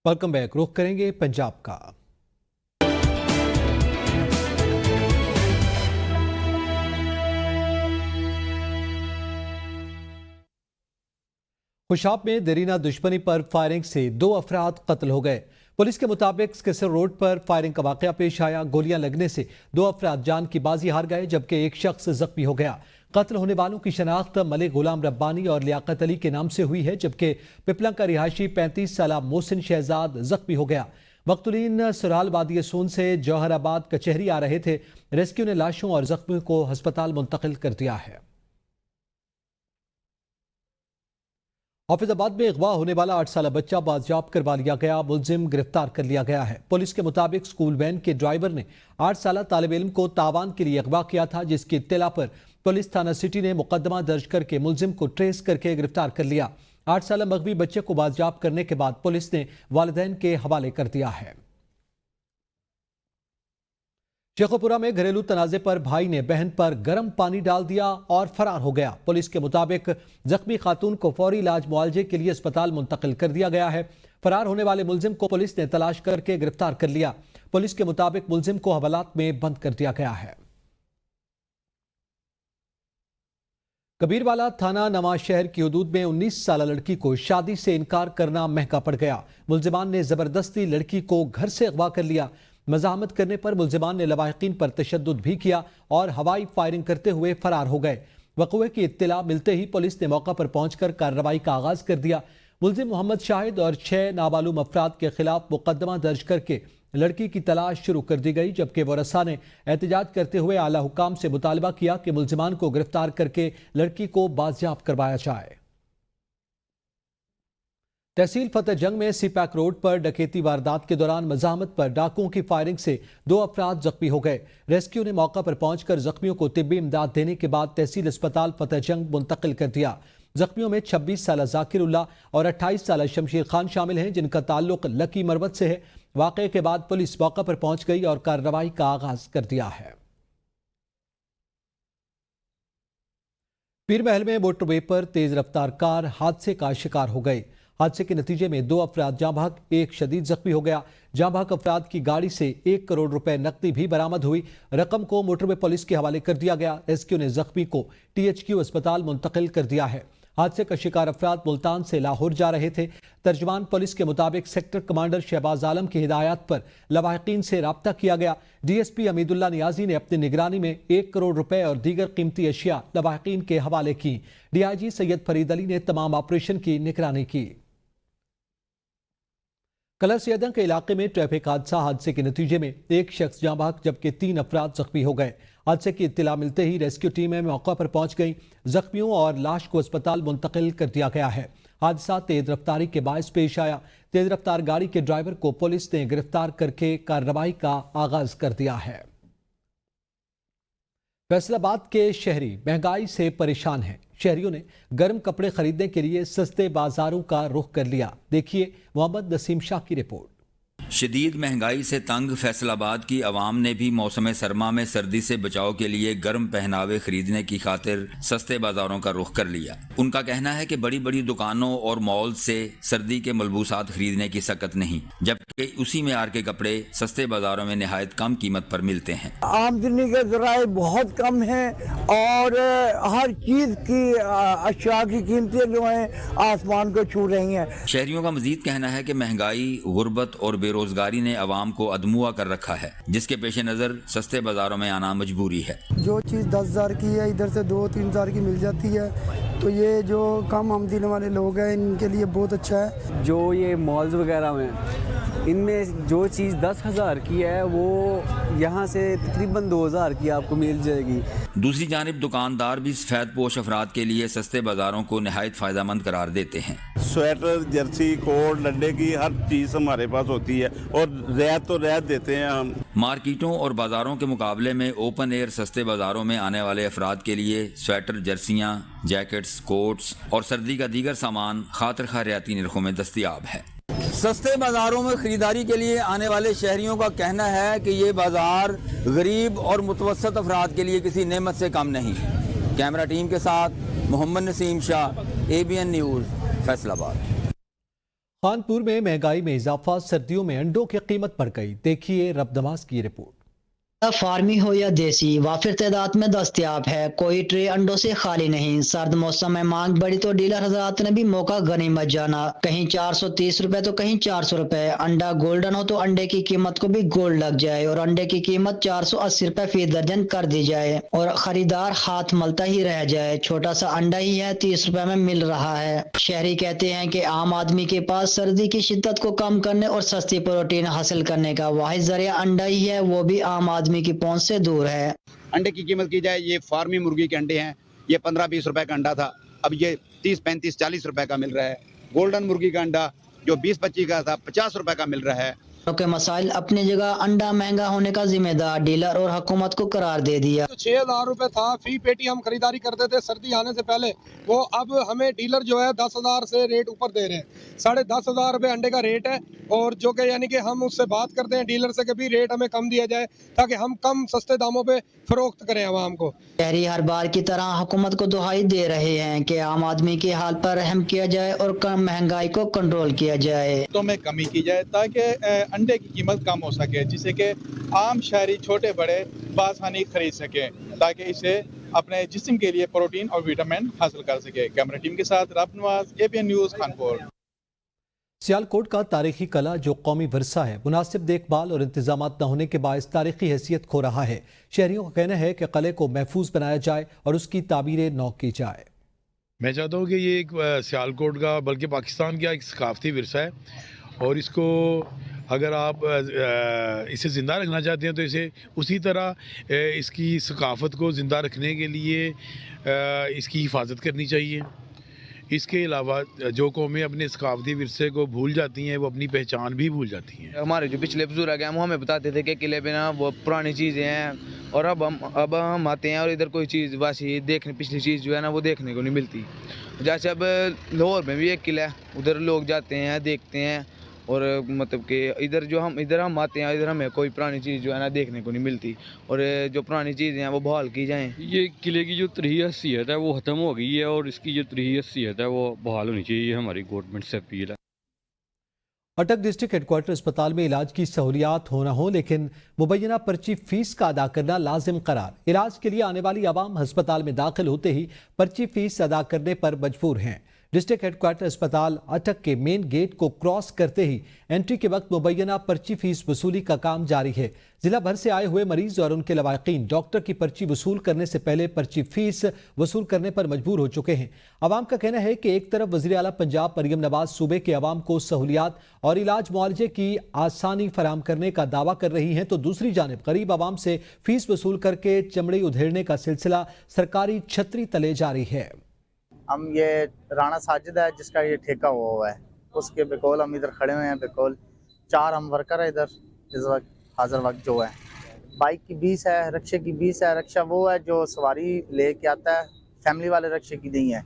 Welcome back. रुख करेंगे पंजाब का। खुशाब में देरीना दुश्मनी पर फायरिंग से 2 अफराद कत्ल हो गए। पुलिस के मुताबिक किसर रोड पर फायरिंग का वाकया पेश आया। गोलियां लगने से 2 अफराद जान की बाजी हार गए जबकि एक शख्स जख्मी हो गया। कत्ल होने वालों की शनाख्त मलिक गुलाम रब्बानी और लियाकत अली के नाम से हुई है जबकि पिपला का रिहायशी 35 साल मोहसिन शहजाद जख्मी हो गया। मकतूलीन सुराल वादी सून से जौहराबाद कचहरी आ रहे थे। रेस्क्यू ने लाशों और जख्मियों को अस्पताल मुंतकिल कर दिया है। हाफिजाबाद में अगवा होने वाला 8 साल बच्चा बाजियाब करवा लिया गया। मुलजिम गिरफ्तार कर लिया गया है। पुलिस के मुताबिक स्कूल वैन के ड्राइवर ने 8 साल तालिब इल्म को तावान के लिए अगवा किया था, जिसकी इत्तला पर पुलिस थाना सिटी ने मुकदमा दर्ज करके मुलजिम को ट्रेस करके गिरफ्तार कर लिया। 8 साल मगवी बच्चे को बाजियाब करने के बाद पुलिस ने वालिदैन के हवाले कर दिया है। शेखोपुरा में घरेलू तनाजे पर भाई ने बहन पर गर्म पानी डाल दिया और फरार हो गया। पुलिस के मुताबिक जख्मी खातून को फौरी इलाज मुआवजे के लिए अस्पताल मुंतकिल कर दिया गया है। फरार होने वाले मुलजिम को पुलिस ने तलाश करके गिरफ्तार कर लिया। पुलिस के मुताबिक मुलजिम को हवालात में बंद कर दिया गया है। कबीरवाला थाना नवाज शहर की हदूद में 19 साल लड़की को शादी से इनकार करना महंगा पड़ गया। मुलजिमान ने जबरदस्ती लड़की को घर से अगवा कर लिया। मज़ाहमत करने पर मुलजिमान ने लवाहिकीन पर तशद्दुद भी किया और हवाई फायरिंग करते हुए फरार हो गए। वक़ुए की इत्तला मिलते ही पुलिस ने मौका पर पहुंचकर कार्रवाई का आगाज कर दिया। मुलजिम मोहम्मद शाहिद और 6 नामालूम अफराद के खिलाफ मुकदमा दर्ज करके लड़की की तलाश शुरू कर दी गई जबकि वरसा ने एहतजाज करते हुए आला हुकाम से मुतालबा किया कि मुलजिमान को गिरफ्तार करके लड़की को बाजियाब करवाया जाए। तहसील फतेह जंग में सीपैक रोड पर डकैती वारदात के दौरान मज़ाहमत पर डाकुओं की फायरिंग से 2 अफराद जख्मी हो गए। रेस्क्यू ने मौका पर पहुंचकर जख्मियों को तिब्बी इमदाद देने के बाद तहसील अस्पताल फतेह जंग मुंतकिल कर दिया। जख्मियों में 26 साल जाकिर उल्लाह और 28 साल शमशीर खान शामिल हैं, जिनका ताल्लुक लकी मरवत से है। वाक़े के बाद पुलिस मौका पर पहुंच गई और कार्रवाई का आगाज कर दिया है। पीर महल में मोटरवे पर तेज रफ्तार कार हादसे का शिकार हो गई। हादसे के नतीजे में 2 अफराद जाँ भाग, एक शदीद जख्मी हो गया। जाँ भाग अफराद की गाड़ी से 1 करोड़ रुपए नकदी भी बरामद हुई। रकम को मोटरवे पुलिस के हवाले कर दिया गया। रेस्क्यू ने जख्मी को THQ अस्पताल मुंतकिल कर दिया है। हादसे का शिकार अफराद मुल्तान से लाहौर जा रहे थे। तर्जमान पुलिस के मुताबिक सेक्टर कमांडर शहबाज आलम की हिदायत पर लवाहिकीन से राब्ता किया गया। DSP हमीदुल्लाह नियाजी ने अपनी निगरानी में 1 करोड़ रुपए और दीगर कीमती अशिया लवाहिकीन के हवाले की। DIG सैयद फरीद अली ने तमाम ऑपरेशन की निगरानी की। कलर सैयदा के इलाके में ट्रैफिक हादसे के नतीजे में 1 शख्स जाँ भाग जबकि 3 अफराद जख्मी हो गए। हादसे की इत्तला मिलते ही रेस्क्यू टीमें मौका पर पहुंच गई। जख्मियों और लाश को अस्पताल मुंतकिल कर दिया गया है। हादसा तेज रफ्तारी के बायस पेश आया। तेज रफ्तार गाड़ी के ड्राइवर को पुलिस ने गिरफ्तार करके कार्रवाई का आगाज कर दिया है। फैसलाबाद के शहरी महंगाई से परेशान हैं। शहरियों ने गर्म कपड़े खरीदने के लिए सस्ते बाजारों का रुख कर लिया। देखिए मोहम्मद नसीम शाह की रिपोर्ट। शदीद महंगाई से तंग फैसलाबाद की आवाम ने भी मौसम सरमा में सर्दी से बचाव के लिए गर्म पहनावे खरीदने की खातिर सस्ते बाजारों का रुख कर लिया। उनका कहना है कि बड़ी बड़ी दुकानों और मॉल से सर्दी के मलबूसात खरीदने की सकत नहीं, जबकि उसी मेयार के कपड़े सस्ते बाजारों में निहायत कम कीमत पर मिलते हैं। आमदनी के ज़राए बहुत कम हैं और हर चीज़ की अशिया की कीमतें जो हैं आसमान को छू रही हैं। शहरियों का मजीद कहना है कि महंगाई, गुर्बत और बेरोजगारी ने अवाम को अदमुआ कर रखा है, जिसके पेश नज़र सस्ते बाजारों में आना मजबूरी है। जो चीज़ 10,000 की है इधर से 2-3 हज़ार की मिल जाती है, तो ये जो कम आमदनी वाले लोग हैं इनके लिए बहुत अच्छा है। जो ये मॉल्स वगैरह में इनमें जो चीज़ 10,000 की है वो यहाँ से तकरीबन 2,000 की आपको मिल जाएगी। दूसरी जानिब दुकानदार भी सफ़ेद पोश अफराद के लिए सस्ते बाजारों को निहायत फ़ायदेमंद करार देते हैं। स्वेटर, जर्सी, कोट, लड्डे की हर चीज़ हमारे पास होती है और रियायत तो रियायत देते हैं हम। मार्केटों और बाजारों के मुकाबले में ओपन एयर सस्ते बाजारों में आने वाले अफराद के लिए स्वेटर, जर्सियाँ, जैकेट्स, कोट्स और सर्दी का दीगर सामान खातिर खा रियायती निर्खों में दस्तयाब है। सस्ते बाजारों में खरीदारी के लिए आने वाले शहरियों का कहना है कि ये बाजार गरीब और मुतवसत अफराद के लिए किसी नेमत से कम नहीं। कैमरा टीम के साथ मोहम्मद नसीम शाह, ABN न्यूज़, फैसलाबाद। कानपुर में महंगाई में इजाफा, सर्दियों में अंडों की कीमत बढ़ गई। देखिए रब नवाज की रिपोर्ट। फार्मी हो या देसी, वाफिर तादाद में दस्तयाब है। कोई ट्रे अंडों से खाली नहीं। सर्द मौसम में मांग बढ़ी तो डीलर हजरात ने भी मौका गनीमत जाना। कहीं 430 रुपए तो कहीं 400 रुपए। अंडा गोल्डन हो तो अंडे की कीमत को भी गोल्ड लग जाए और अंडे की कीमत 480 रुपए फी दर्जन कर दी जाए और खरीदार हाथ मलता ही रह जाए। छोटा सा अंडा ही है 30 रुपए में मिल रहा है। शहरी कहते हैं कि आम आदमी के पास सर्दी की शिद्दत को कम करने और सस्ती प्रोटीन हासिल करने का वाहिद जरिया अंडा ही है, वो भी आम आदमी की पहुंच से दूर है। अंडे की कीमत की जाए, ये फार्मी मुर्गी के अंडे हैं, ये 15-20 रुपए का अंडा था, अब ये 30-35-40 रुपए का मिल रहा है। गोल्डन मुर्गी का अंडा जो 20-25 का था 50 रुपए का मिल रहा है। के मसाइल अपनी जगह, अंडा महंगा होने का जिम्मेदार डीलर और हुकूमत को करार दे दिया। तो 6,000 रुपए था फी पेटी हम खरीदारी करते थे सर्दी आने से पहले, वो अब हमें डीलर जो है 10,000 से रेट ऊपर दे रहे हैं। 10,500 रुपए अंडे का रेट है और जो कि यानी कि हम उससे बात करते हैं डीलर से कि भी रेट हमें कम दिया जाए ताकि हम कम सस्ते दामों पे फरोख्त करें आवाम को। शहरी हर बार की तरह हुकूमत को दुहाई दे रहे हैं कि आम आदमी के हाल पर रहम किया जाए और कम महंगाई को कंट्रोल किया जाए। तो में कमी की जाए ताकि अंडे की कीमत कम हो सके, जिससे कि आम शहरी छोटे बड़े बासानी खरीद सके ताकि इसे अपने जिस्म के लिए प्रोटीन और विटामिन हासिल कर सके। कैमरा टीम के साथ रब नवाज, APN न्यूज़, कानपुर। सियालकोट का तारीखी कला जो कौमी वर्सा है, मुनासिब देखभाल और इंतजाम न होने के बायस तारीखी हैसियत खो रहा है। शहरियों का कहना है कि किले को महफूज बनाया जाए और उसकी ताबीर नौ की जाए। मैं चाहता हूँ कि ये एक सियालकोट का बल्कि पाकिस्तान का एक सकाफती विरसा है और इसको अगर आप इसे ज़िंदा रखना चाहते हैं तो इसे उसी तरह इसकी सकाफत को ज़िंदा रखने के लिए इसकी हिफाजत करनी चाहिए। इसके अलावा जो कौमें अपने सकाफती विरसे को भूल जाती हैं वो अपनी पहचान भी भूल जाती हैं। हमारे जो पिछले बुजुर्ग हैं वो हमें बताते थे कि किले पे ना वो पुरानी चीज़ें हैं और अब हम आते हैं और इधर कोई चीज़ वैसी देखने पिछली चीज़ जो है ना वो देखने को नहीं मिलती। जैसे अब लाहौर में भी एक किला है, उधर लोग जाते हैं देखते हैं और मतलब कि इधर हम आते हैं, इधर हमें कोई पुरानी चीज़ जो है ना देखने को नहीं मिलती और जो पुरानी चीज़ें हैं वो बहाल की जाएं। ये किले की जो तरीही हैसियत है वो ख़त्म हो गई है और इसकी जो तरीही हैसियत है वो बहाल होनी चाहिए, हमारी गवर्नमेंट से अपील है। अटक डिस्ट्रिक्ट हेडक्वार्टर अस्पताल में इलाज की सहूलियात हो न हो लेकिन मुबैना पर्ची फीस का अदा करना लाजिम करार। इलाज के लिए आने वाली आवाम अस्पताल में दाखिल होते ही पर्ची फीस अदा करने पर मजबूर हैं। डिस्ट्रिक्ट हेडक्वार्टर अस्पताल अटक के मेन गेट को क्रॉस करते ही एंट्री के वक्त मुबैना पर्ची फीस वसूली का काम जारी है। जिला भर से आए हुए मरीज और उनके लवाकिन डॉक्टर की पर्ची वसूल करने से पहले पर्ची फीस वसूल करने पर मजबूर हो चुके हैं। आवाम का कहना है कि एक तरफ वज़ीर आला पंजाब मरियम नवाज सूबे के आवाम को सहूलियात और इलाज मुआलजे की आसानी फराम करने का दावा कर रही हैं तो दूसरी जानिब गरीब आवाम से फीस वसूल करके चमड़ी उधेड़ने का सिलसिला सरकारी छतरी तले जारी है। हम ये राणा साजिद है जिसका ये ठेका हुआ है, उसके बिकौल हम इधर खड़े हुए हैं। बिकौल 4 हम वर्कर है इधर इस वक्त हाजिर वक्त जो है। बाइक की 20 है, रक्शे की 20 है। रक्शा वो है जो सवारी लेके आता है, फैमिली वाले रक्शे की नहीं है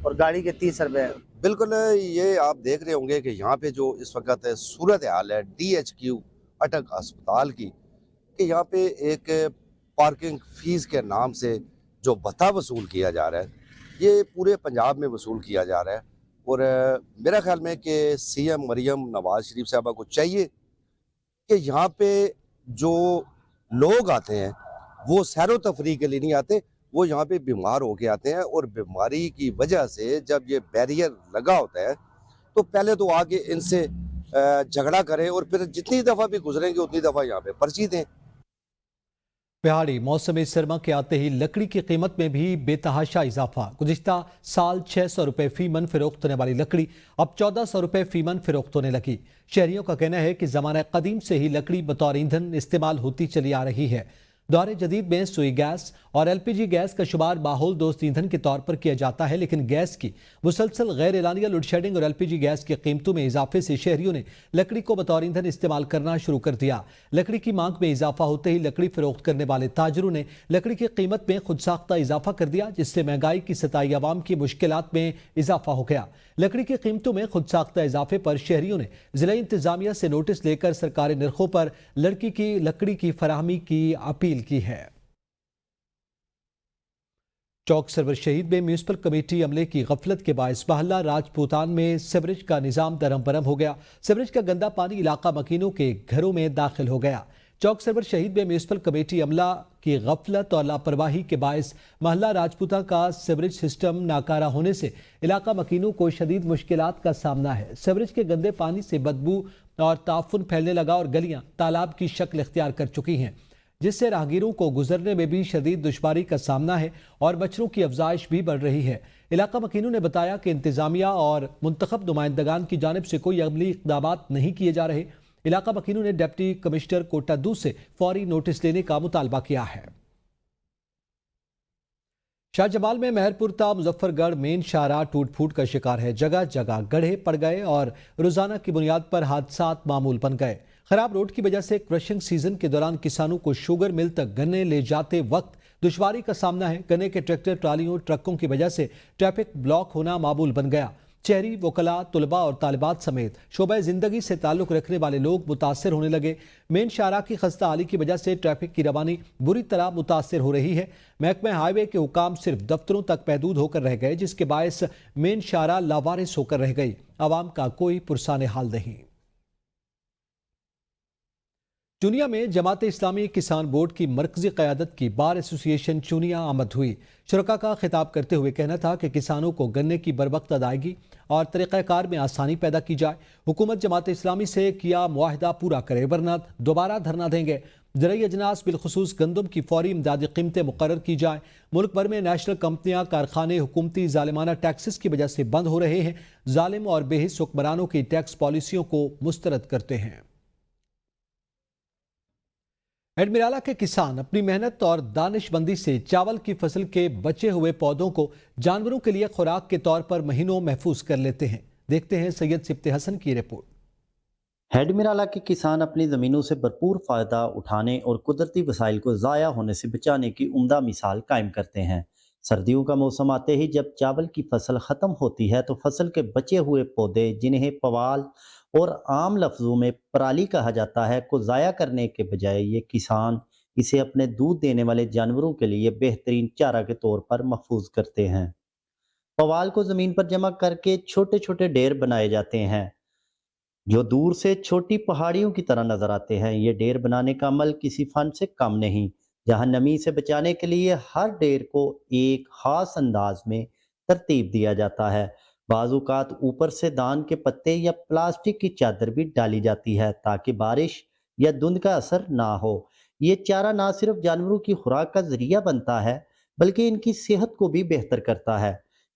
और गाड़ी के 30 रुपये। बिल्कुल ये आप देख रहे होंगे कि यहाँ पे जो इस वक्त सूरत हाल है DHQ अटक अस्पताल की, कि यहाँ पे एक पार्किंग फीस के नाम से जो भत्ता वसूल किया जा रहा है ये पूरे पंजाब में वसूल किया जा रहा है। और मेरा ख्याल में कि CM मरियम नवाज शरीफ साहबा को चाहिए कि यहाँ पे जो लोग आते हैं वो सैरो तफरी के लिए नहीं आते, वो यहाँ पे बीमार होके आते हैं और बीमारी की वजह से जब ये बैरियर लगा होता है तो पहले तो आके इनसे झगड़ा करें और फिर जितनी दफ़ा भी गुजरेंगे उतनी दफ़ा यहाँ पे पर्ची दें। पहाड़ी मौसम सरमा के आते ही लकड़ी की कीमत में भी बेतहाशा इजाफा। गुज़िश्ता साल 600 रुपये फी मन फरोख्त होने वाली लकड़ी अब 1400 रुपये फी मन फरोख्त होने लगी। शहरियों का कहना है कि ज़माना कदीम से ही लकड़ी बतौर ईंधन इस्तेमाल होती चली आ रही है। दौरे जदीद में सुई गैस और LPG गैस का शुमार माहौल दोस्त ईंधन के तौर पर किया जाता है, लेकिन गैस की मुसलसल गैर एलानिया लोड शेडिंग और LPG गैस की कीमतों में इजाफे से शहरियों ने लकड़ी को बतौर ईंधन इस्तेमाल करना शुरू कर दिया। लकड़ी की मांग में इजाफा होते ही लकड़ी फरोख्त करने वाले ताजरों ने लकड़ी की कीमत में खुद साख्ता इजाफा कर दिया, जिससे महंगाई की सताई आवाम की मुश्किलात में इजाफा हो गया। लकड़ी की कीमतों में खुद साख्ता इजाफे पर शहरियों ने जिला इंतजामिया से नोटिस लेकर सरकारी निर्खों पर लकड़ी की फराहमी की अपील की है। चौक सरवर शहीद में म्यूनिसिपल कमेटी अमले की गफलत के बायस महल्ला राजपूतान में सीवरेज का निजाम दरम बरम हो गया। सीवरेज का गंदा पानी इलाका मकीनों के घरों में दाखिल हो गया। चौक सरवर शहीद में म्यूनिसिपल कमेटी अमला की गफलत और लापरवाही के बायस महल्ला राजपूता का सीवरेज सिस्टम नाकारा होने से इलाका मकीनों को शदीद मुश्किलात का सामना है। सीवरेज के गंदे पानी से बदबू और ताफुन फैलने लगा और गलियां तालाब की शक्ल इख्तियार कर चुकी हैं, जिससे राहगीरों को गुजरने में भी शदीद दुश्वारी का सामना है और मच्छरों की अफजाइश भी बढ़ रही है। इलाका मकीनों ने बताया कि इंतजामिया और मुंतखब नुमाइंदगान की जानिब से कोई अमली इक़दामात नहीं किए जा रहे। इलाका मकीनों ने डिप्टी कमिश्नर कोटा 2 से फौरी नोटिस लेने का मुतालबा किया है। शाहजमाल में मेहरपुर ता मुजफ्फरगढ़ मेन शाहराह टूट फूट का शिकार है। जगह जगह गड्ढे पड़ गए और रोजाना की बुनियाद पर हादसात मामूल बन गए। खराब रोड की वजह से क्रशिंग सीजन के दौरान किसानों को शुगर मिल तक गन्ने ले जाते वक्त दुश्वारी का सामना है। गन्ने के ट्रैक्टर ट्रालियों ट्रकों की वजह से ट्रैफिक ब्लॉक होना मामूल बन गया। शहरी वकला तलबा और तालिबात समेत शोबे जिंदगी से ताल्लुक रखने वाले लोग मुतासर होने लगे। मेन शाहराह की खस्ता हाली की वजह से ट्रैफिक की रवानी बुरी तरह मुतासर हो रही है। महकमा हाईवे के हुकाम सिर्फ दफ्तरों तक महदूद होकर रह गए, जिसके बायस मेन शाहराह लावारिस होकर रह गई। आवाम का कोई पुरसाने हाल नहीं। चुनिया में जमात इस्लामी किसान बोर्ड की मरकजी क़यादत की बार एसोसिएशन चुनिया आमद हुई। शुरका का खिताब करते हुए कहना था कि किसानों को गन्ने की बरवक्त अदायगी और तरीक़ाकार में आसानी पैदा की जाए। हुकूमत जमात इस्लामी से किया मुआहदा पूरा करे, वरना दोबारा धरना देंगे। ज़राई अजनास बिलखुसूस गंदम की फौरी इमदादी कीमतें मुकर्रर की जाए। मुल्क भर में नेशनल कंपनियां कारखाने हुकूमती जालिमाना टैक्सेस की वजह से बंद हो रहे हैं। जालिम और बेहिस हुक्मरानों की टैक्स पॉलिसियों को मुस्तरद करते हैं। एडमिराला के किसान अपनी मेहनत और दानिशमंदी से चावल की फसल के बचे हुए पौधों को जानवरों के लिए खुराक के तौर पर महीनों महफूज कर लेते हैं। देखते हैं सैयद सिफ्ते हसन की रिपोर्ट। हेडमिराला के किसान अपनी ज़मीनों से भरपूर फ़ायदा उठाने और कुदरती वसाइल को ज़ाया होने से बचाने की उम्दा मिसाल कायम करते हैं। सर्दियों का मौसम आते ही जब चावल की फसल ख़त्म होती है तो फसल के बचे हुए पौधे, जिन्हें पवाल और आम लफ्ज़ों में पराली कहा जाता है, को ज़ाया करने के बजाय ये किसान इसे अपने दूध देने वाले जानवरों के लिए बेहतरीन चारा के तौर पर महफूज करते हैं। पवाल को ज़मीन पर जमा करके छोटे छोटे ढेर बनाए जाते हैं, जो दूर से छोटी पहाड़ियों की तरह नजर आते हैं। ये ढेर बनाने का अमल किसी फन से कम नहीं, जहां नमी से बचाने के लिए हर ढेर को एक खास अंदाज में तरतीब दिया जाता है। बाज़-औक़ात ऊपर से दान के पत्ते या प्लास्टिक की चादर भी डाली जाती है ताकि बारिश या धुंध का असर ना हो। ये चारा ना सिर्फ जानवरों की खुराक का जरिया बनता है, बल्कि इनकी सेहत को भी बेहतर करता है,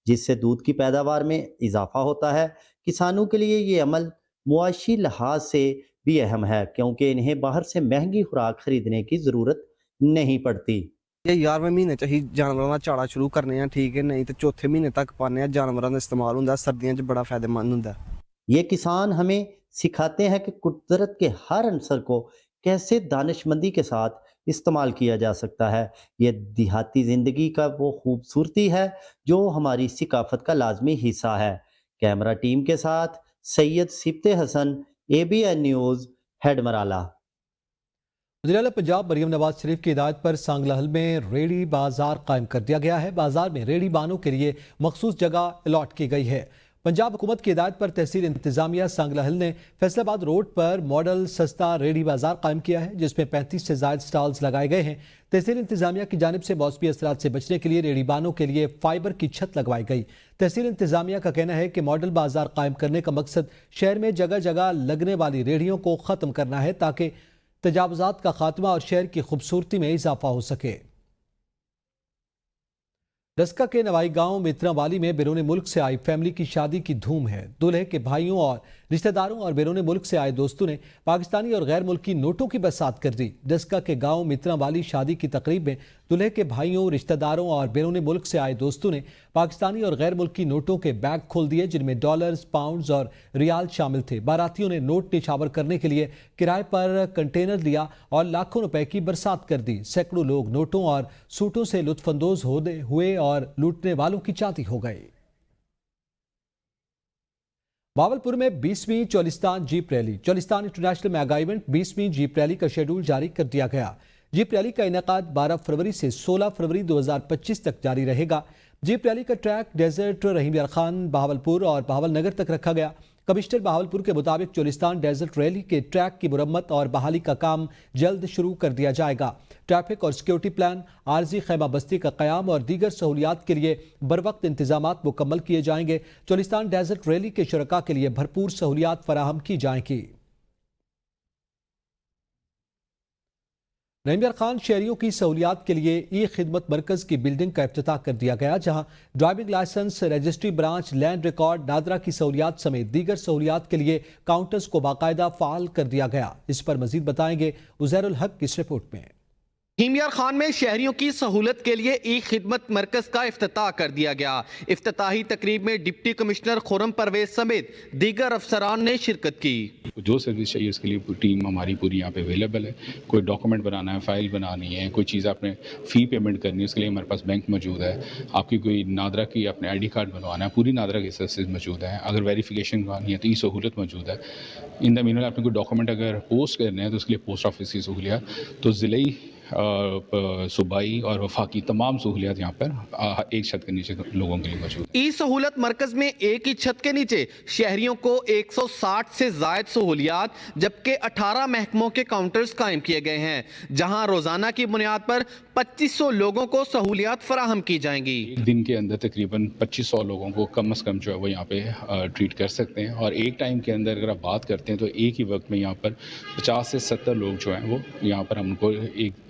जिससे दूध की पैदावार में इजाफा होता है। किसानों के लिए ये अमल मुआशी लिहाज से भी अहम है, क्योंकि इन्हें बाहर से महंगी खुराक खरीदने की ज़रूरत नहीं पड़ती। ये 11वें महीने च ही जानवरों का झाड़ा शुरू करने हैं, ठीक है, नहीं तो चौथे महीने तक पाने हैं। जानवरों का इस्तेमाल होता है, सर्दियों च बड़ा फायदेमंद होता है। ये किसान हमें सिखाते हैं कि कुदरत के हर अंसर को कैसे दानिशमंदी के साथ इस्तेमाल किया जा सकता है। ये देहाती ज़िंदगी का वो खूबसूरती है जो हमारी सिकाफत का लाजमी हिस्सा है। कैमरा टीम के साथ सैयद सिफ्ते हसन, ABN न्यूज़, हेडमराला। वज़ीर-ए-आला पंजाब मरियम नवाज शरीफ की हिदायत पर सांगलाहल में रेहड़ी बाजार कायम कर दिया गया है। बाजार में रेहड़ी बानों के लिए मखसूस जगह अलॉट की गई है। पंजाब हुकूमत की हिदायत पर तहसील इंतजामिया सांगलाहल ने फैसलाबाद रोड पर मॉडल सस्ता रेहड़ी बाजार कायम किया है, जिसमें 35 से ज़ायद स्टॉल्स लगाए गए हैं। तहसील इंतजामिया की जानिब से मौसमी असरात से बचने के लिए रेहड़ी बानों के लिए फाइबर की छत लगवाई गई। तहसील इंतजामिया का कहना है कि मॉडल बाजार कायम करने का मकसद शहर में जगह जगह लगने वाली रेहड़ियों को ख़त्म करना है, ताकि तजावुज़ात का खात्मा और शहर की खूबसूरती में इजाफा हो सके। डस्का के नवाई गांव मित्रावाली में बैरून मुल्क से आई फैमिली की शादी की धूम है। दूल्हे के भाइयों और रिश्तेदारों और बैरून मुल्क से आए दोस्तों ने पाकिस्तानी और गैर मुल्की नोटों की बरसात कर दी। डस्का के गांव मित्रावाली शादी की तकरीब में दूल्हे के भाइयों, रिश्तेदारों और बैरून मुल्क से आए दोस्तों ने पाकिस्तानी और गैर मुल्की नोटों के बैग खोल दिए, जिनमें डॉलर्स, पाउंड्स और रियाल शामिल थे। बारातियों ने नोट निछावर करने के लिए किराए पर कंटेनर लिया और लाखों रुपए की बरसात कर दी। सैकड़ों लोग नोटों और सूटों से लुत्फानंदोज हुए और लूटने वालों की चांदी हो गई। बावलपुर में 20वीं Cholistan jeep rally, Cholistan international mega event 20वीं जीप रैली का शेड्यूल जारी कर दिया गया। जीप रैली का इनेकाद 12 फरवरी से 16 फरवरी 2025 तक जारी रहेगा। जीप रैली का ट्रैक डेजर्ट रहीम यार खान, बहावलपुर और बहावल नगर तक रखा गया। कमिश्नर बहावलपुर के मुताबिक चोलिस्तान डेजर्ट रैली के ट्रैक की मुरम्मत और बहाली का काम जल्द शुरू कर दिया जाएगा। ट्रैफिक और सिक्योरिटी प्लान, आरजी खैमा बस्ती का क़याम और दीगर सहूलियात के लिए बरवक्त इंतजामात मुकम्मल किए जाएंगे। चोलिस्तान डेजर्ट रैली के शुरका के लिए भरपूर सहूलियात फराहम की जाएंगी। रहीम यार खान शहरियों की सहूलियात के लिए ई खिदमत मरकज की बिल्डिंग का इफ्तिताह कर दिया गया, जहां driving licence, registry branch, land record, NADRA की सहूलियात समेत दीगर सहूलियात के लिए काउंटर्स को बाकायदा फाल कर दिया गया। इस पर मजीद बताएंगे उजैरुल हक की इस रिपोर्ट में। रहीम यार खान में शहरियों की सहूलत के लिए ई खिदमत मरकज का इफ्तिताह कर दिया गया। इफ्तिताही तकरीब में डिप्टी कमिश्नर खुरम परवेज समेत दीगर अफसरान ने शिरकत की। जो सर्विस चाहिए उसके लिए टीम हमारी पूरी यहाँ पे अवेलेबल है। कोई डॉक्यूमेंट बनाना है, फाइल बनानी है, कोई चीज़ आपने फ़ी पेमेंट करनी है, उसके लिए हमारे पास बैंक मौजूद है। आपकी कोई नादरा की अपने ID कार्ड बनवाना है, पूरी नादरा की सर्विस मौजूद है। अगर वेरिफिकेशन करवानी है तो ये सहूलत मौजूद है। इन द मीनवाइल आपने कोई डॉक्यूमेंट अगर पोस्ट करने हैं तो उसके लिए पोस्ट ऑफिस की सहूलियत, तो ज़िले सूबाई और वफाकी तमाम सहूलियत यहाँ पर एक छत के नीचे लोगों के लिए मौजूद है। ई सहूलत मरकज में एक ही छत के नीचे शहरियों को 160 से जायद सहूलियात जबकि 18 महकमों के काउंटर्स कायम किए गए हैं, जहां रोजाना की बुनियाद पर 2500 लोगों को सहूलियात फराहम की जाएंगी। एक दिन के अंदर तकरीबन 2500 लोगों को कम अज़ कम जो है वो यहाँ पे ट्रीट कर सकते हैं। और एक टाइम के अंदर अगर आप बात करते हैं तो एक ही वक्त में यहाँ पर 50 से 70 लोग जो हैं वो यहाँ पर हमको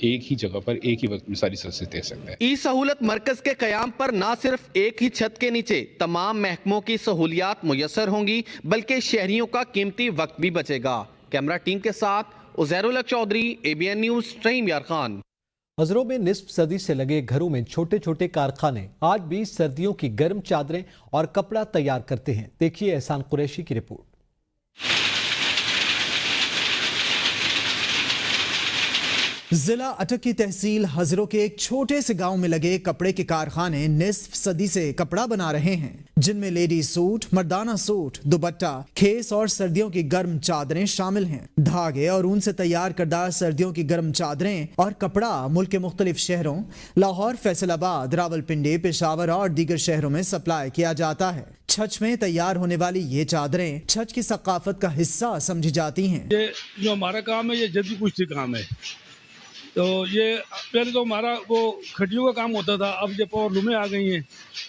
एक ही जगह पर एक ही वक्त में सारी सर्विस दे सकते हैं। ई सहूलत मरकज के कयाम पर न सिर्फ एक ही छत के नीचे तमाम महकमों की सहूलियात मुयस्सर होंगी, बल्कि शहरियों का कीमती वक्त भी बचेगा। कैमरा टीम के साथ उजैरुल हक चौधरी, ABN न्यूज़, रहीम यार खान। हज़रों में निस्फ सदी से लगे घरों में छोटे छोटे कारखाने आज भी सर्दियों की गर्म चादरें और कपड़ा तैयार करते हैं। देखिए एहसान कुरैशी की रिपोर्ट। जिला अटक की तहसील हजरों के एक छोटे से गांव में लगे कपड़े के कारखाने निस्फ सदी से कपड़ा बना रहे हैं, जिनमें लेडी सूट, मर्दाना सूट, दुपट्टा, खेस और सर्दियों की गर्म चादरें शामिल हैं। धागे और ऊन से तैयार करदा सर्दियों की गर्म चादरें और कपड़ा मुल्क के मुख्तलिफ शहरों लाहौर, फैसलाबाद, रावलपिंडी, पेशावर और दीगर शहरों में सप्लाई किया जाता है। छछ में तैयार होने वाली ये चादरें छछ की सकाफत का हिस्सा समझी जाती हैं। ये जो हमारा काम है ये जल्दी कुश्ती काम है। तो ये पहले तो हमारा वो खटियों का काम होता था, अब ये पावर लूमें आ गई हैं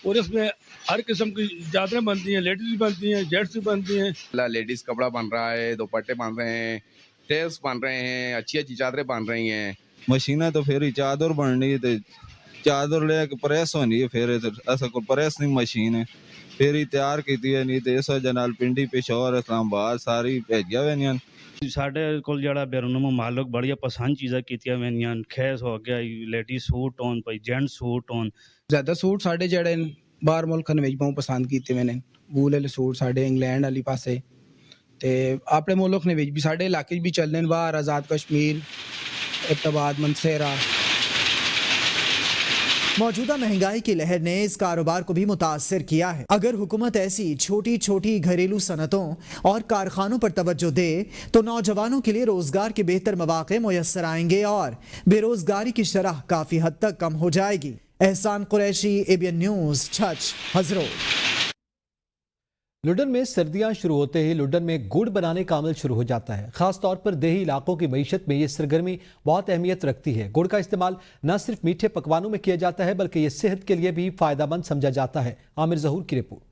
और इसमें हर किस्म की चादरें बनती हैं, लेडीज भी बनती हैं, जेंट्स भी बनती हैं। लेडीज कपड़ा बन रहा है, दुपट्टे बन रहे हैं, टेल्स बन रहे हैं, अच्छी अच्छी चादरें बन रही हैं। मशीन तो फिर चादर बननी है, चादर लेके प्रेस होनी है, फिर ऐसा कोई प्रेस नहीं मशीन है, फिर ही तैयार की नहीं तो इस जनाल पिंडी, पेशावर, इस्लामाबाद सारी भेजा हुआ। ਸਾਡੇ ਕੋਲ ਜਿਹੜਾ ਬੇਰੁਨਮ ਮਾਲਕ ਬੜੀਆਂ ਪਸੰਦ ਚੀਜ਼ਾਂ ਕੀਤੀਆਂ ਮੈਨੀਆਂ ਖੈਸ ਹੋ ਗਿਆ, ਲੇਡੀ ਸੂਟ ਹੋਣ ਭਾਈ ਜੈਂਟ ਸੂਟ ਹੋਣ। ਜ਼ਿਆਦਾ ਸੂਟ ਸਾਡੇ ਜਿਹੜੇ ਬਾਹਰ ਮੁਲਕਾਂ ਵਿੱਚ ਬਹੁਤ ਪਸੰਦ ਕੀਤੇ ਮੈਨੇ। ਵੂਲ ਵਾਲੇ ਸੂਟ ਸਾਡੇ ਇੰਗਲੈਂਡ ਵਾਲੀ ਪਾਸੇ ਤੇ ਆਪਣੇ ਮੁਲਕ ਨੇ ਵਿੱਚ ਵੀ ਸਾਡੇ ਇਲਾਕੇ 'ਚ ਵੀ ਚੱਲਦੇ ਨੇ, ਬਾਹਰ ਆਜ਼ਾਦ ਕਸ਼ਮੀਰ, ਇਤਬਾਦ, मनसेरा। मौजूदा महंगाई की लहर ने इस कारोबार को भी मुतासर किया है। अगर हुकूमत ऐसी छोटी छोटी घरेलू सनतों और कारखानों पर तवज्जो दे तो नौजवानों के लिए रोजगार के बेहतर मौके मुयस्सर आएंगे और बेरोजगारी की शरह काफी हद तक कम हो जाएगी। एहसान कुरैशी, ABN न्यूज़, छछ, हजरो। लुडन में सर्दियां शुरू होते ही लुडन में गुड़ बनाने का अमल शुरू हो जाता है। खास तौर पर देही इलाकों की मईशत में ये सरगर्मी बहुत अहमियत रखती है। गुड़ का इस्तेमाल न सिर्फ मीठे पकवानों में किया जाता है बल्कि ये सेहत के लिए भी फायदेमंद समझा जाता है। आमिर जहूर की रिपोर्ट।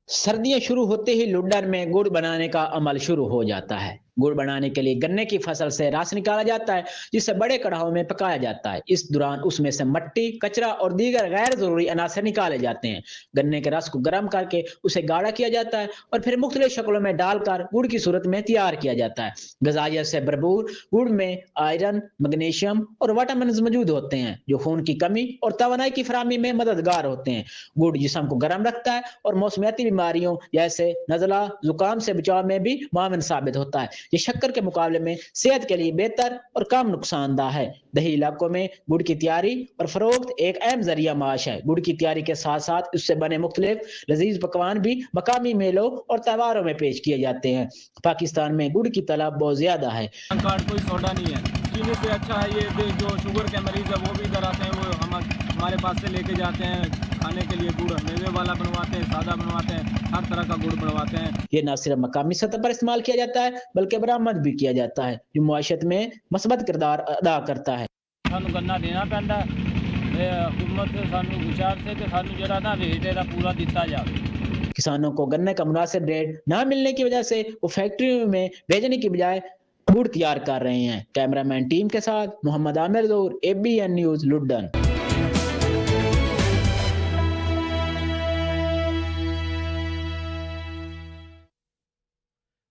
सर्दियां शुरू होते ही लुडन में गुड़ बनाने का अमल शुरू हो जाता है। गुड़ बनाने के लिए गन्ने की फसल से रस निकाला जाता है, जिसे बड़े कढ़ाओं में पकाया जाता है। इस दौरान उसमें से मट्टी, कचरा और दीगर गैर जरूरी अनासर निकाले जाते हैं। गन्ने के रस को गर्म करके उसे गाढ़ा किया जाता है और फिर मुख्तलिफ शक्लों में डालकर गुड़ की सूरत में तैयार किया जाता है। गजाइयत से भरपूर गुड़ में आयरन, मैग्नीशियम और विटामिन मौजूद होते हैं, जो खून की कमी और तवानाई की फराहमी में मददगार होते हैं। गुड़ जिस्म को गर्म रखता है और मौसमियाती बीमारियों जैसे नज़ला, जुकाम से बचाव में भी मुआविन साबित होता है। ये शक्कर के मुकाबले में सेहत के लिए बेहतर और कम नुकसानदा है। दही इलाकों में गुड़ की तैयारी और फरोख्त एक अहम जरिया माश है। गुड़ की तैयारी के साथ साथ उससे बने मुख्तलिफ लजीज पकवान भी मकामी मेलों और त्योहारों में पेश किए जाते हैं। पाकिस्तान में गुड़ की तलब बहुत ज्यादा है। कार्ड कोई सोडा नहीं है, चीनी से अच्छा है ये। जो शुगर के मरीज है वो भी इधर आते हैं, वो हमारे पास से लेके जाते हैं खाने के लिए। गुड़ मेवे वाला बनवाते हैं, सादा बनवाते हैं, हर तरह का गुड़ बनवाते हैं। ये न सिर्फ मकामी सतह पर इस्तेमाल किया जाता है बल्कि बरामद भी किया जाता है, जो मुआशरत में मस्बत किरदार अदा करता है। सानू गन्ना देना पैंदा हुकूमत सानू गुजार से कि सानू जरा ना रेट ਇਹਦਾ पूरा दिता जाए। किसानों को गन्ने का मुनासिब रेट ना मिलने की वजह से वो फैक्ट्रियों में भेजने की बजाय गुड़ तैयार कर रहे हैं। कैमरामैन टीम के साथ मोहम्मद आमिर ज़ोर, ABN न्यूज़, लुड्डन।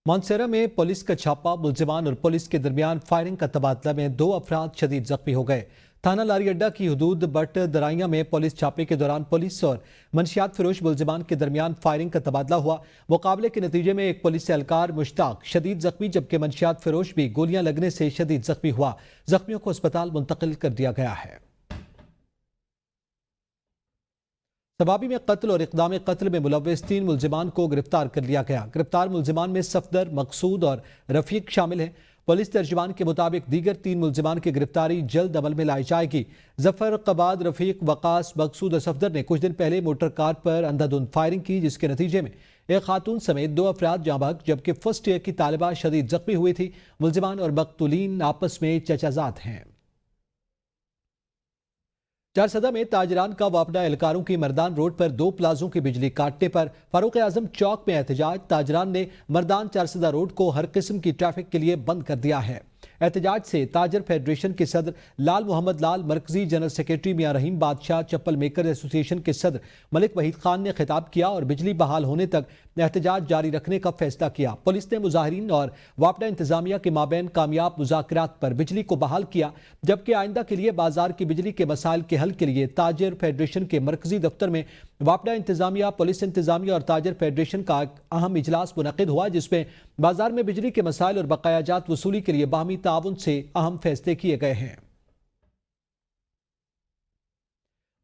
मानसेरा में पुलिस का छापा, मुलजिमान और पुलिस के दरमियान फायरिंग का तबादला में 2 अफराद शदीद जख्मी हो गए। थाना लारी अड्डा की हदूद बट दराइया में पुलिस छापे के दौरान पुलिस और मनशियात फरोश मुलजिमान के दरमियान फायरिंग का तबादला हुआ। मुकाबले के नतीजे में एक पुलिस एहलकार मुश्ताक शदीद जख्मी, जबकि मनशियात फरोश भी गोलियां लगने से शदीद जख्मी हुआ। जख्मियों को अस्पताल मुंतकिल कर दिया गया है। सबाबी में कत्ल और इक़दाम कत्ल में मुलव्वस 3 मुलजिमान को गिरफ्तार कर लिया गया। गिरफ्तार मुलजिमान में सफदर, मकसूद और रफीक शामिल हैं। पुलिस तर्जुमान के मुताबिक दीगर 3 मुलजिमान की गिरफ्तारी जल्द अमल में लाई जाएगी। जफर, कबाद, रफीक, वकास, मकसूद और सफदर ने कुछ दिन पहले मोटर कार पर अंधाधुंध फायरिंग की, जिसके नतीजे में एक खातून समेत 2 अफराद जाँ बहक, जबकि फर्स्ट ईयर की तालिबा शदीद जख्मी हुई थी। मुलजिमान और मकतूलीन आपस में चचाजात हैं। चारसदा में ताजरान का वापडा एहलकारों की मर्दान रोड पर 2 प्लाजों की बिजली काटने पर फारूक आजम चौक में एहतजाज। ताजरान ने मर्दान चारसदा रोड को हर किस्म की ट्रैफिक के लिए बंद कर दिया है। एहतजाज से ताजर फेडरेशन के सदर लाल मोहम्मद लाल, मरकजी जनरल सेक्रेटरी मियां रहीम बादशाह, चप्पल मेकर एसोसिएशन के सदर मलिक वहीद खान ने खिताब किया और बिजली बहाल होने तक एहतजाज जारी रखने का फैसला किया। पुलिस ने मुजाहिरीन और वापडा इंतजामिया के माबैन कामयाब मुज़ाकरात पर बिजली को बहाल किया, जबकि आइंदा के लिए बाजार की बिजली के मसाइल के हल के लिए ताजर फेडरेशन के मरकजी दफ्तर में वापडा इंतजामिया, पुलिस इंतजामिया और ताजर फेडरेशन का अहम इजलास मुनक़िद हुआ, जिसमें बाजार में बिजली के मसाइल और बकायाजात वसूली के लिए बाहमी ताउन से अहम फैसले किए गए हैं।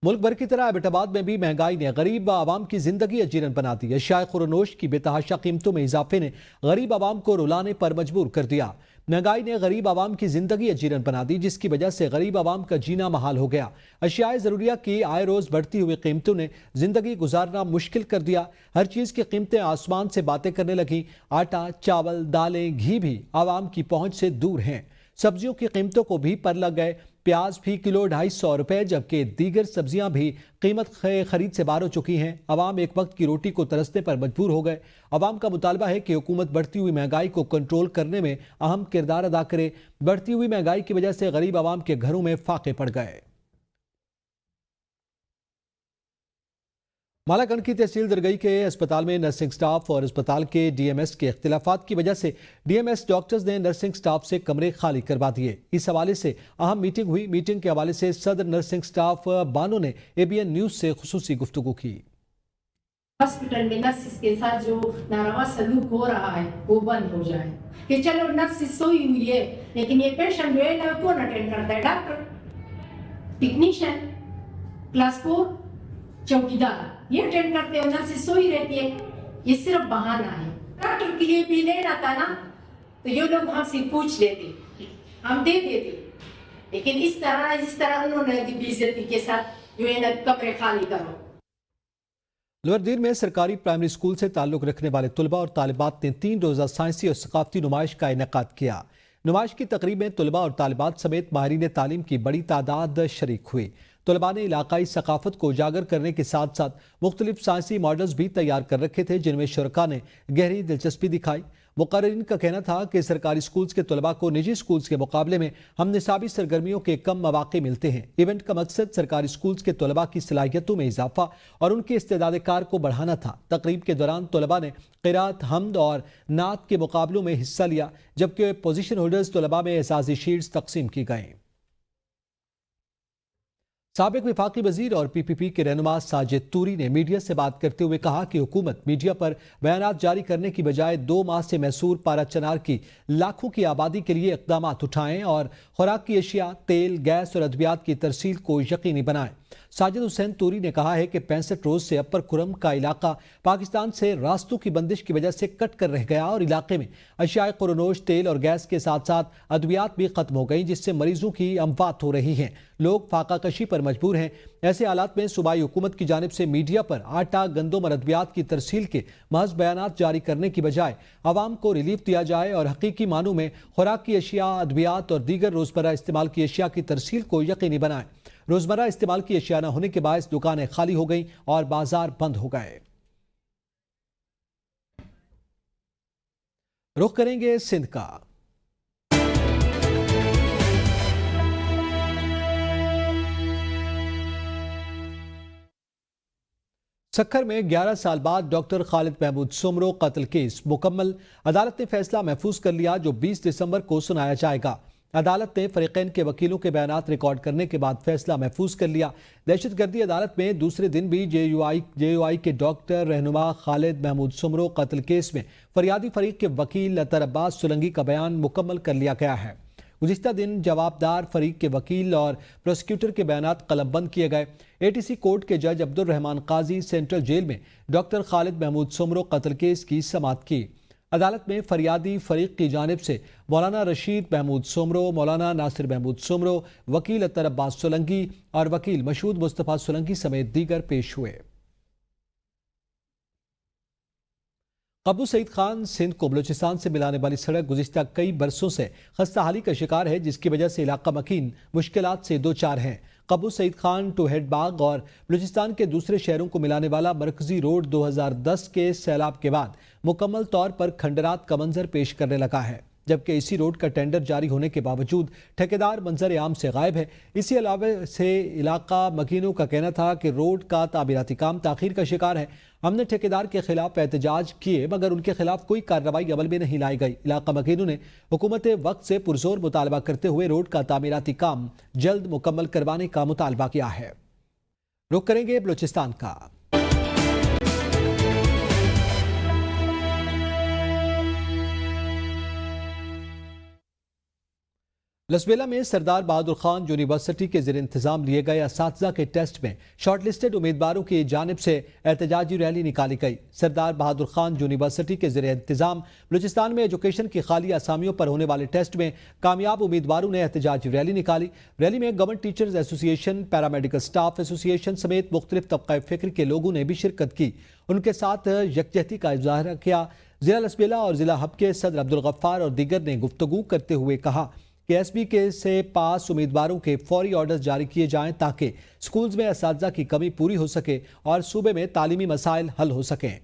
मुल्क भर की तरह एबटाबाद में भी महंगाई ने गरीब आवाम की जिंदगी अजीरन बना दी। अशियाए खुरनोश की बेतहाशा कीमतों में इजाफे ने गरीब आवाम को रुलाने पर मजबूर कर दिया। महंगाई ने गरीब आवाम की जिंदगी अजीरन बना दी, जिसकी वजह से गरीब आवाम का जीना महाल हो गया। अशियाए ज़रूरिया की आए रोज़ बढ़ती हुई कीमतों ने जिंदगी गुजारना मुश्किल कर दिया। हर चीज़ की कीमतें आसमान से बातें करने लगी। आटा, चावल, दालें, घी भी आवाम की पहुंच से दूर हैं। सब्जियों की कीमतों को भी पर लग गए। प्याज फी किलो 250 रुपए, जबकि दीगर सब्जियां भी कीमत खरीद से बाहर हो चुकी हैं। अवाम एक वक्त की रोटी को तरसने पर मजबूर हो गए। अवाम का मुतालबा है कि हुकूमत बढ़ती हुई महंगाई को कंट्रोल करने में अहम किरदार अदा करे। बढ़ती हुई महंगाई की वजह से गरीब आवाम के घरों में फाके पड़ गए। मालागढ़ की तहसील दरगई के अस्पताल में नर्सिंग स्टाफ और अस्पताल के डीएमएस के इख्तिलाफात की वजह से डीएमएस डॉक्टर्स ने नर्सिंग स्टाफ से कमरे खाली करवा दिए। इस हवाले से अहम मीटिंग हुई। मीटिंग के हवाले से सदर नर्सिंग स्टाफ बानो ने ABN न्यूज़ से खुसूसी गुफ्तगू की। हॉस्पिटल में नर्सिस के साथ जो नारवा सलूक हो रहा है वो बंद हो जाए कि चलो नर्सिस सोई हुई है, लेकिन ये पेशेंट जो है ना कौन अटेंड करता है? डॉक्टर, टेक्नीशियन, क्लास 4 चौकीदार ये अटेंड करते हैं। नर्सिस सोई रहती है। ये सिर्फ बहाना है। डॉक्टर के लिए भी लेना था ना, तो ये लोग हमसे पूछ लेते, हम दे देते, लेकिन इस तरह जिस तरह उन्होंने बेइज्जती के साथ जो है ना कमरे खाली करो। लवरदीर में सरकारी प्राइमरी स्कूल से ताल्लुक रखने वाले तुलबा और तालिबात ने 3 रोज़ा साइंसी और सकाफती नुमाइश का इनेकाद किया। नुमाइश की तकरीब में तुलबा और तालिबात समेत माहिरीन तालीम की बड़ी तादाद शरीक हुई। तुलबा ने इलाकाई सकाफत को उजागर करने के साथ साथ मुख्तलिफ साइंसी मॉडल्स भी तैयार कर रखे थे, जिनमें शुरका ने गहरी दिलचस्पी दिखाई। मुकर्रिरीन का कहना था कि सरकारी स्कूल्स के तुलबा को निजी स्कूल्स के मुकाबले में हम निसाबी सरगर्मियों के कम मौके मिलते हैं। इवेंट का मकसद सरकारी स्कूल्स के तुलबा की सलाहियतों में इजाफा और उनके इस्तेदाद कार को बढ़ाना था। तकरीब के दौरान तुलबा ने क़िरात, हम्द और नात के मुकाबलों में हिस्सा लिया, जबकि पोजीशन होल्डर्स तुलबा में एजाज़ी शील्ड्स तकसीम की गईं। साबिक वफाकी वजीर और PPP के रहनुमा साजिद तूरी ने मीडिया से बात करते हुए कहा कि हुकूमत मीडिया पर बयानात जारी करने की बजाय 2 माह से मैसूर पारा चनार की लाखों की आबादी के लिए इकदाम उठाएं और खुराक की अशिया, तेल, गैस और अद्वियात की तरसील को यकीनी बनाएं। साजिद हुसैन तूरी ने कहा है कि 65 रोज से अपर खुरम का इलाका पाकिस्तान से रास्तों की बंदिश की वजह से कट कर रह गया और इलाके में अशियाए कुरनोश, तेल और गैस के साथ साथ अद्वियात भी खत्म हो गई, जिससे मरीजों की अमवात हो रही हैं। लोग फाका कशी पर मजबूर हैं। ऐसे हालात में सूबाई हुकूमत की जानिब से मीडिया पर आटा, गंदम और अद्वियात की तरसील के महज बयानात जारी करने की बजाय आवाम को रिलीफ दिया जाए और हकीकी मानों में खुराक की अशिया, अद्वियात और दीगर रोजमर्रा इस्तेमाल की अशिया की तरसील को यकीनी बनाएं। रोजमर्रा इस्तेमाल की अशिया न होने के बायस दुकानें खाली हो गईं और बाजार बंद हो गए। रुख करेंगे सिंध का। सक्खर में 11 साल बाद डॉक्टर खालिद महमूद सुमरो कत्ल केस मुकम्मल। अदालत ने फैसला महफूज कर लिया जो 20 दिसंबर को सुनाया जाएगा। अदालत ने फरीकैन के वकीलों के बयानात रिकॉर्ड करने के बाद फैसला महफूज कर लिया। दहशतगर्दी अदालत में दूसरे दिन भी JUI के डॉक्टर रहनुमा खालिद महमूद सुमरो कत्ल केस में फरियादी फरीक के वकील अतर अब्बास सोलंकी का बयान मुकम्मल कर लिया गया है। गुज़िश्ता दिन जवाबदार फरीक के वकील और प्रोसिक्यूटर के बयानात कलमबंद किए गए। ATC कोर्ट के जज अब्दुल रहमान काजी सेंट्रल जेल में डॉक्टर खालिद महमूद सुमरो कत्ल केस की समाअत की। अदालत में फरियादी फरीक की जानिब से मौलाना रशीद महमूद सुमरो, मौलाना नासिर महमूद सुमरो, वकील अतर अब्बास सोलंकी और वकील मशहूद मुस्तफ़ा सोलंकी समेत दीगर पेश हुए। कबू सईद खान सिंध को बलूचिस्तान से मिलाने वाली सड़क गुज़िश्ता कई बरसों से खस्ताहाली का शिकार है, जिसकी वजह से इलाका मकीन मुश्किलात से दो चार हैं। कबू सईद खान टू हेड बाग और बलूचिस्तान के दूसरे शहरों को मिलाने वाला मरकजी रोड 2010 के सैलाब के बाद मुकम्मल तौर पर खंडरात का मंजर पेश करने लगा है, जबकि इसी रोड का टेंडर जारी होने के बावजूद ठेकेदार मंजर आम से गायब है। इसी अलावे से इलाका मकीनों का कहना था कि रोड का तामीराती काम ताखीर का शिकार है। हमने ठेकेदार के खिलाफ एहतजाज किए मगर उनके खिलाफ कोई कार्रवाई अमल में नहीं लाई गई। इलाका मकीनों ने हुकूमत वक्त से पुरजोर मुतालबा करते हुए रोड का तामीराती काम जल्द मुकम्मल करवाने का मुतालबा किया है। रुख करेंगे बलूचिस्तान का। लसबेला में सरदार बहादुर खान यूनिवर्सिटी के ज़ेर इंतज़ाम लिए गए असातिज़ा के टेस्ट में शॉर्टलिस्टेड उम्मीदवारों की जानिब से एहतजाजी रैली निकाली गई। सरदार बहादुर खान यूनिवर्सिटी के ज़ेर इंतज़ाम बलूचिस्तान में एजुकेशन की खाली असामियों पर होने वाले टेस्ट में कामयाब उम्मीदवारों ने एहतजाजी रैली निकाली। रैली में government teachers association, paramedical staff association समेत मुख्तलिफ तबक़ा फ़िक्र के लोगों ने भी शिरकत की। उनके साथ यकजहती का इज़हार किया। ज़िला लसबेला और ज़िला हब के सदर अब्दुल गफ्फार और दीगर ने गुफ्तगू करते हुए कहा कि SB के से पास उम्मीदवारों के फौरी ऑर्डर्स जारी किए जाएं ताकि स्कूल्स में असातिज़ा की कमी पूरी हो सके और सूबे में तालीमी मसाइल हल हो सकें।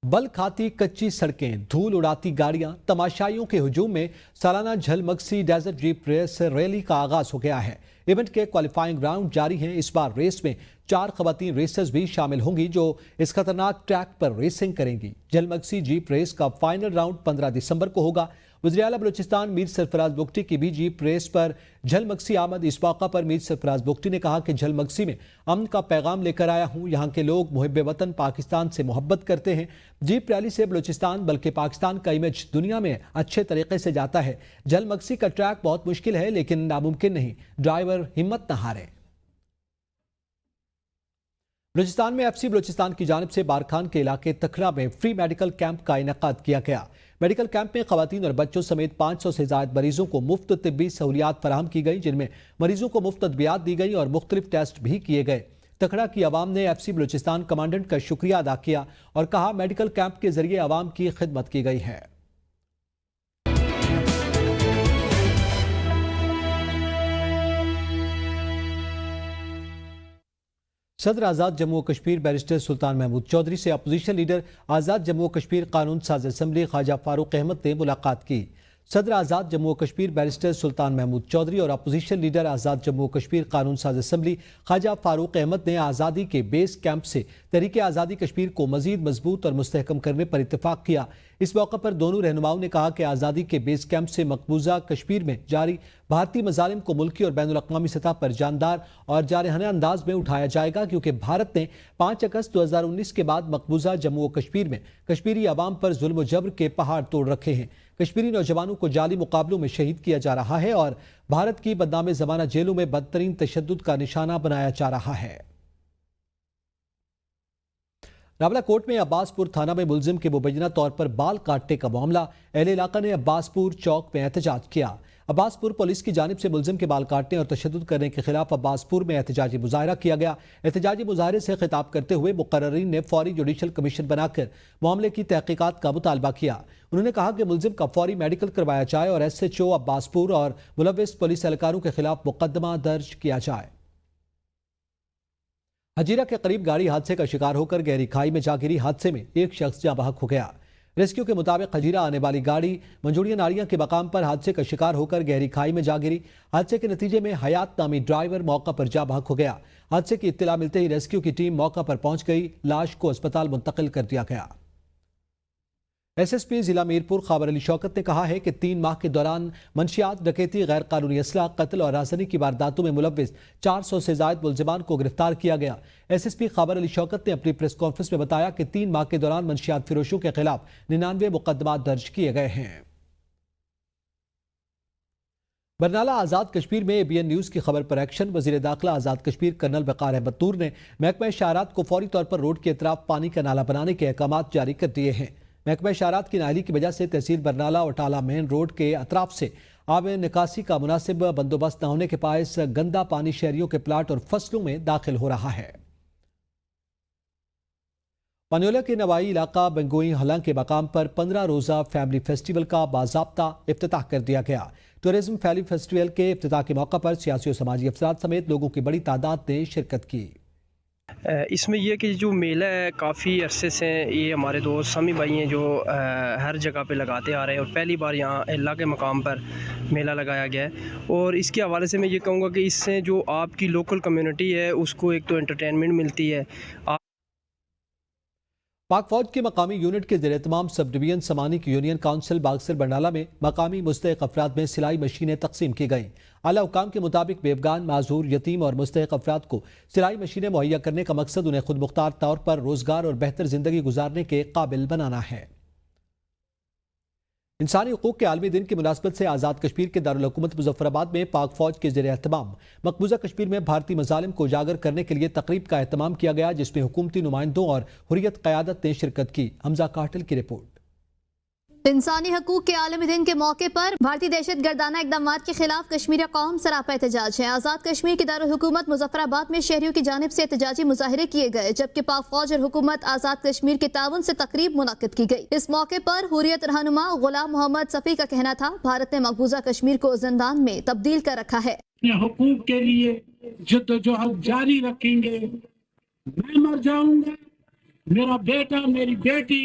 बल खाती कच्ची सड़कें, धूल उड़ाती गाड़ियां, तमाशाइयों के हुजूम में सालाना झलमगसी डेजर्ट जीप रेस रैली का आगाज हो गया है। इवेंट के क्वालिफाइंग राउंड जारी हैं। इस बार रेस में 4 खवातीन रेसर्स भी शामिल होंगी जो इस खतरनाक ट्रैक पर रेसिंग करेंगी। झलमगसी जीप रेस का फाइनल राउंड 15 दिसंबर को होगा। वज़ीर आला बलूचिस्तान मीर सरफराज बुगटी की भी जीप रेस पर झलमगसी आमद। इस मौका पर मीर सरफराज बुगटी ने कहा कि झलमगसी में अमन का पैगाम लेकर आया हूँ। यहाँ के लोग मुहिब वतन पाकिस्तान से मोहब्बत करते हैं। जीप रैली से बलूचिस्तान बल्कि पाकिस्तान का इमेज दुनिया में अच्छे तरीके से जाता है। झलमगसी का ट्रैक बहुत मुश्किल है लेकिन नामुमकिन नहीं, ड्राइवर हिम्मत न हारे। बलूचिस्तान में FC बलूचिस्तान की जानिब से बारखान के इलाके तखरा में फ्री मेडिकल कैंप का इनेकाद किया गया। मेडिकल कैंप में खवातीन और बच्चों समेत 500 से ज़ायद मरीजों को मुफ्त तिब्बी सहूलियात फराहम की गई, जिनमें मरीजों को मुफ्त अद्वियात दी गई और मुख्तलिफ टेस्ट भी किए गए। तखड़ा की आवाम ने FC बलूचिस्तान कमांडेंट का शुक्रिया अदा किया और कहा मेडिकल कैंप के जरिए आवाम की खिदमत की गई है। सदर आज़ाद जम्मू कश्मीर बैरिस्टर सुल्तान महमूद चौधरी से अपोजिशन लीडर आज़ाद जम्मू कश्मीर कानून साज असम्बली ख्वाजा फारूक अहमद ने मुलाकात की। सदर आज़ाद जम्मू और कश्मीर बैरिस्टर सुल्तान महमूद चौधरी और अपोजिशन लीडर आज़ाद जम्मू और कश्मीर कानून साज असम्बली ख्वाजा फारूक अहमद ने आज़ादी के बेस कैंप से तहरीक आज़ादी कश्मीर को मजीद मजबूत और मुस्तहकम करने पर इत्तेफाक किया। इस मौके पर दोनों रहनुमाओं ने कहा कि आज़ादी के बेस कैंप से मकबूजा कश्मीर में जारी भारतीय मजालिम को मुल्की और बैनुल अक़वामी सतह पर जानदार और जारहाना अंदाज में उठाया जाएगा, क्योंकि भारत ने 5 अगस्त 2019 के बाद मकबूजा जम्मू और कश्मीर में कश्मीरी अवाम पर जुल्म और जबर के पहाड़ तोड़ रखे हैं। कश्मीरी नौजवानों को जाली मुकाबलों में शहीद किया जा रहा है और भारत की बदनाम ज़माना जेलों में बदतरीन तशद्दुद का निशाना बनाया जा रहा है। रावलाकोट में अब्बासपुर थाना में मुलजिम के मुबैना तौर पर बाल काटने का मामला, अहले इलाका ने अब्बासपुर चौक में एहतजाज किया। अब्बासपुर पुलिस की जानिब से मुलजिम के बाल काटने और तशद्दुद करने के खिलाफ अब्बासपुर में एहतजाजी मुजाहरा किया गया। एहतजाजी मुजाहरे से खिताब करते हुए मुकर्ररीन ने फौरी जुडिशल कमीशन बनाकर मामले की तहकीकात का मुतालबा किया। उन्होंने कहा कि मुलजिम का फौरी मेडिकल करवाया जाए और SHO अब्बासपुर और मुलव्विस पुलिस एहलकारों के खिलाफ मुकदमा दर्ज किया जाए। हजीरा के करीब गाड़ी हादसे का शिकार होकर गहरी खाई में जा गिरी। हादसे में एक शख्स जाँ बहक हो गया। रेस्क्यू के मुताबिक हजीरा आने वाली गाड़ी मंजूड़िया नाड़ियां के मकाम पर हादसे का शिकार होकर गहरी खाई में जा गिरी। हादसे के नतीजे में हयात नामी ड्राइवर मौका पर जा बहक हो गया। हादसे की इत्तला मिलते ही रेस्क्यू की टीम मौका पर पहुंच गई। लाश को अस्पताल मुंतकिल कर दिया गया। SSP जिला मीरपुर खबर अली शौकत ने कहा है कि 3 माह के दौरान मंशियात, डकैती, गैर कानूनी असला, कत्ल और राजनी की वारदातों में मुलव्विस 400 से ज्यादा मुलजिमान को गिरफ्तार किया गया। SSP खबर अली शौकत ने अपनी प्रेस कॉन्फ्रेंस में बताया कि 3 माह के दौरान मंशियात फिरोशों के खिलाफ 99 मुकदमा दर्ज किए गए हैं। बरनाला आज़ाद कश्मीर में ABN न्यूज़ की खबर पर एक्शन। वज़ीर दाखिला आज़ाद कश्मीर कर्नल वक़ार अहमद नूर ने महकमा शहरात को फौरी तौर पर रोड के अतराफ पानी का नाला बनाने के अहकाम जारी कर दिए हैं। महकमा शहरात की नाअहली की वजह से तहसील बरनाला और टाला मेन रोड के अतराफ से आब निकासी का मुनासिब बंदोबस्त न होने के बायस गंदा पानी शहरियों के प्लाट और फसलों में दाखिल हो रहा है। पन्योला के नवाई इलाका बंगोई हला के मकाम पर 15 रोज़ा फैमिली फेस्टिवल का बाज़ाब्ता इफ्तिताह कर दिया गया। टूरिज्म फैमिली फेस्टिवल के इफ्तिताह के मौके पर सियासी और समाजी अफराद समेत लोगों की बड़ी तादाद ने शिरकत की। इसमें यह कि जो मेला है काफ़ी अरसे से ये हमारे दोस्त समी भाई हैं जो हर जगह पे लगाते आ रहे हैं और पहली बार यहाँ अल्लाह के मकाम पर मेला लगाया गया है। और इसके हवाले से मैं ये कहूँगा कि इससे जो आपकी लोकल कम्युनिटी है उसको एक तो एंटरटेनमेंट मिलती है। पाक फौज के मकामी यूनिट के ज़ेर-ए-तमाम सब डिवीजन समानी की यूनियन काउंसिल बागसर बरनाला में मकामी मुस्तहिक अफराद में सिलाई मशीनें तकसीम की गईं। आला हुकाम के मुताबिक बेवगान, माजूर, यतीम और मुस्तहिक अफराद को सिलाई मशीनें मुहैया करने का मकसद उन्हें खुद मुख्तार तौर पर रोजगार और बेहतर जिंदगी गुजारने के काबिल बनाना है। इंसानी हुकूक के आलमी दिन की मुनासबत से आज़ाद कश्मीर के दारुल हुकूमत मुजफ्फराबाद में पाक फौज के ज़ेर-ए-एहतमाम मकबूजा कश्मीर में भारतीय मजालिम को उजागर करने के लिए तकरीब का एहतमाम किया गया, जिसमें हुकूमती नुमाइंदों और हुर्रियत क़यादत ने शिरकत की। हमजा काटल की रिपोर्ट। इंसानी हकूक के आलमी दिन के मौके पर भारतीय दहशत गर्दाना इकदाम के खिलाफ कश्मीरी कौम सरापा एहतजाज है। आज़ाद कश्मीर की दारुल हुकूमत मुजफ्फराबाद में शहरियों की जानिब से एहतजाजी मुजाहरे किए गए, जबकि पाक फौज और हुकूमत आज़ाद कश्मीर के ताउन से तकरीब मुनक्किद की गई। इस मौके पर हुर्रियत रहनुमा गुलाम मोहम्मद सफ़ी का कहना था, भारत ने मकबूजा कश्मीर को जिंदान में तब्दील कर रखा है। हुकूक के लिए जद्दोजहद जारी रखेंगे। मैं मर जाऊंगा, मेरा बेटा मेरी बेटी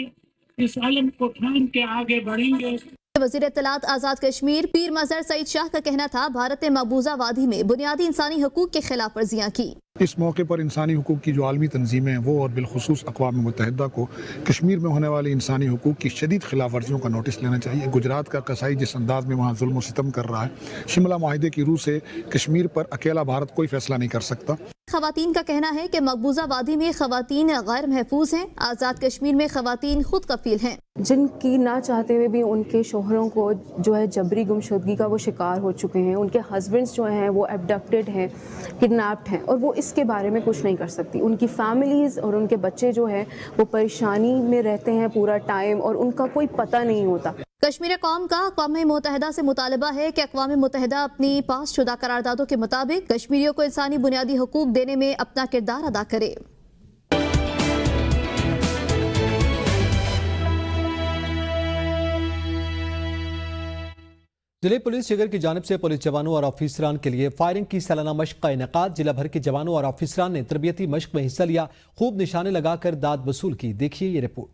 इस इल्म को थाम के आगे बढ़ेंगे। वज़ीर इत्तलात आज़ाद कश्मीर पीर मज़हर सईद शाह का कहना था, भारत ने मकबूजा वादी में बुनियादी इंसानी हकूक के खिलाफ वर्जियाँ की। इस मौके पर इंसानी हकूक की जो आलमी तंजीमें हैं वो और बिलखुसूस अक़वाम मुत्तहिदा को कश्मीर में होने वाली इंसानी हकूक की शदीद खिलाफ वर्जियों का नोटिस लेना चाहिए। गुजरात का कसाई जिस अंदाज में वहाँ जुल्म सितम कर रहा है, शिमला माहिदे की रूह से कश्मीर पर अकेला भारत कोई फैसला नहीं कर सकता। खवातीन का कहना है कि मकबूजा वादी में खवातीन गैर महफूज हैं। आज़ाद कश्मीर में खवातीन खुद कफील हैं। जिनकी ना चाहते हुए भी उनके शोहरों को जो है जबरी गुमशुदगी का वो शिकार हो चुके हैं, उनके हस्बैंड्स जो हैं वो एब्डक्टेड हैं, किडनैप्ड हैं और वो इसके बारे में कुछ नहीं कर सकती। उनकी फैमिलीज़ और उनके बच्चे जो हैं वो परेशानी में रहते हैं पूरा टाइम और उनका कोई पता नहीं होता। कश्मीर कौम का अक़वाम मुत्तहिदा से मुतालबा है कि अक़वाम मुत्तहिदा अपनी पास शुदा करारदादों के मुताबिक कश्मीरियों को इंसानी बुनियादी हकूक देने में अपना किरदार अदा करे। जिले पुलिस शिगर की जानिब से पुलिस जवानों और ऑफिसरान के लिए फायरिंग की सालाना मश्क का इनेकाद। जिला भर के जवानों और ऑफिसरान ने तरबियती मश्क में हिस्सा लिया, खूब निशाने लगाकर दाद वसूल की। देखिए ये रिपोर्ट।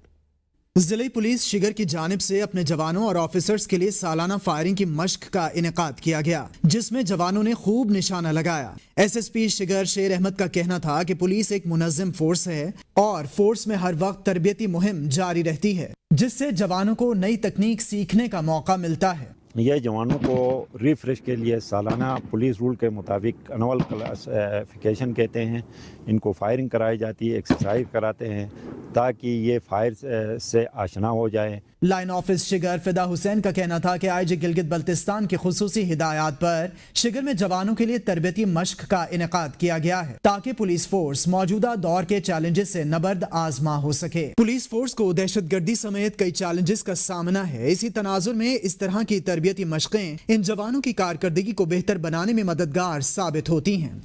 ضلعی پولیس شگر کی جانب سے اپنے جوانوں اور آفیسرز کے لیے سالانہ فائرنگ کی مشق کا انعقاد کیا گیا، جس میں جوانوں نے خوب نشانہ لگایا۔ ایس ایس پی شگر شیر احمد کا کہنا تھا کہ پولیس ایک منظم فورس ہے اور فورس میں ہر وقت تربیتی مہم جاری رہتی ہے، جس سے جوانوں کو نئی تکنیک سیکھنے کا موقع ملتا ہے۔ یہ جوانوں کو ریفریش کے لیے سالانہ پولیس رول کے مطابق انول کلاسیفیکیشن کہتے ہیں، ان کو فائرنگ کرائی جاتی ہے، ایکسرسائز کراتے ہیں تاکہ یہ فائر سے آشنا ہو جائے۔ لائن آفس شگر فدا حسین کا کہنا تھا کہ آئی جی گلگت بلتستان کی خصوصی ہدایات پر شگر میں جوانوں کے لیے تربیتی مشق کا انعقاد کیا گیا ہے تاکہ پولیس فورس موجودہ دور کے چیلنجز سے نبرد آزما ہو سکے۔ پولیس فورس کو دہشت گردی سمیت کئی چیلنجز کا سامنا ہے، اسی تناظر میں اس طرح کی تربیتی مشقیں ان جوانوں کی کارکردگی کو بہتر بنانے میں مددگار ثابت ہوتی ہیں۔